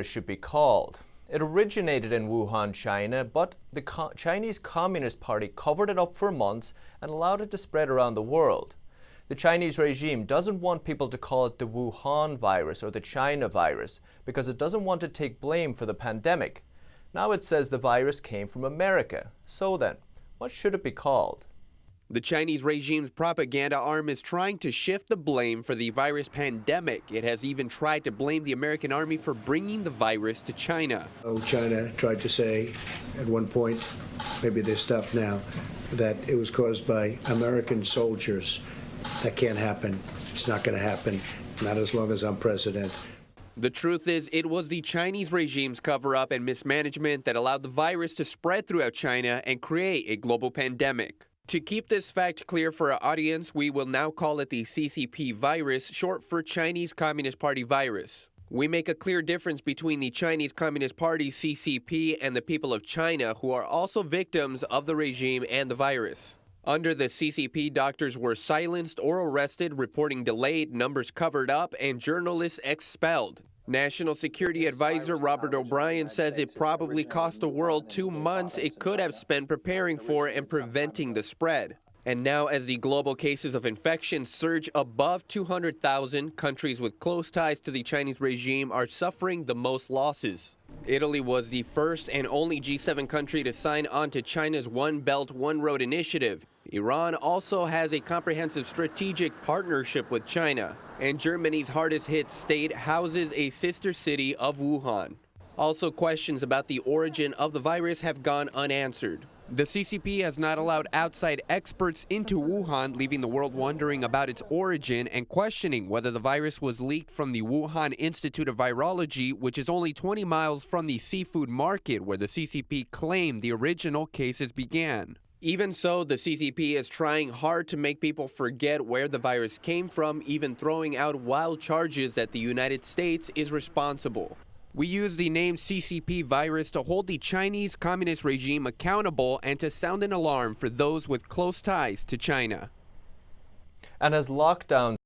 should be called. It originated in Wuhan, China, but the Chinese Communist Party covered it up for months and allowed it to spread around the world. The Chinese regime doesn't want people to call it the Wuhan virus or the China virus because it doesn't want to take blame for the pandemic. Now it says the virus came from America. So then, what should it be called? The Chinese regime's propaganda arm is trying to shift the blame for the virus pandemic. It has even tried to blame the American army for bringing the virus to China. China tried to say at one point, maybe they stopped now, that it was caused by American soldiers. That can't happen. It's not going to happen, not as long as I'm president. The truth is, it was the Chinese regime's cover-up and mismanagement that allowed the virus to spread throughout China and create a global pandemic. To keep this fact clear for our audience, we will now call it the CCP virus, short for Chinese Communist Party virus. We make a clear difference between the Chinese Communist Party, CCP, and the people of China, who are also victims of the regime and the virus. Under the CCP, doctors were silenced or arrested, reporting delayed, numbers covered up, and journalists expelled. National Security Advisor Robert O'Brien says it probably cost the world 2 months it could have spent preparing for and preventing the spread. And now, as the global cases of infection surge above 200,000, countries with close ties to the Chinese regime are suffering the most losses. Italy was the first and only G7 country to sign on to China's One Belt, One Road initiative. Iran also has a comprehensive strategic partnership with China. And Germany's hardest hit state houses a sister city of Wuhan. Also, questions about the origin of the virus have gone unanswered. The CCP has not allowed outside experts into Wuhan, leaving the world wondering about its origin and questioning whether the virus was leaked from the Wuhan Institute of Virology, which is only 20 miles from the seafood market where the CCP claimed the original cases began. Even so, the CCP is trying hard to make people forget where the virus came from, even throwing out wild charges that the United States is responsible. We use the name CCP virus to hold the Chinese Communist regime accountable and to sound an alarm for those with close ties to China. And as lockdowns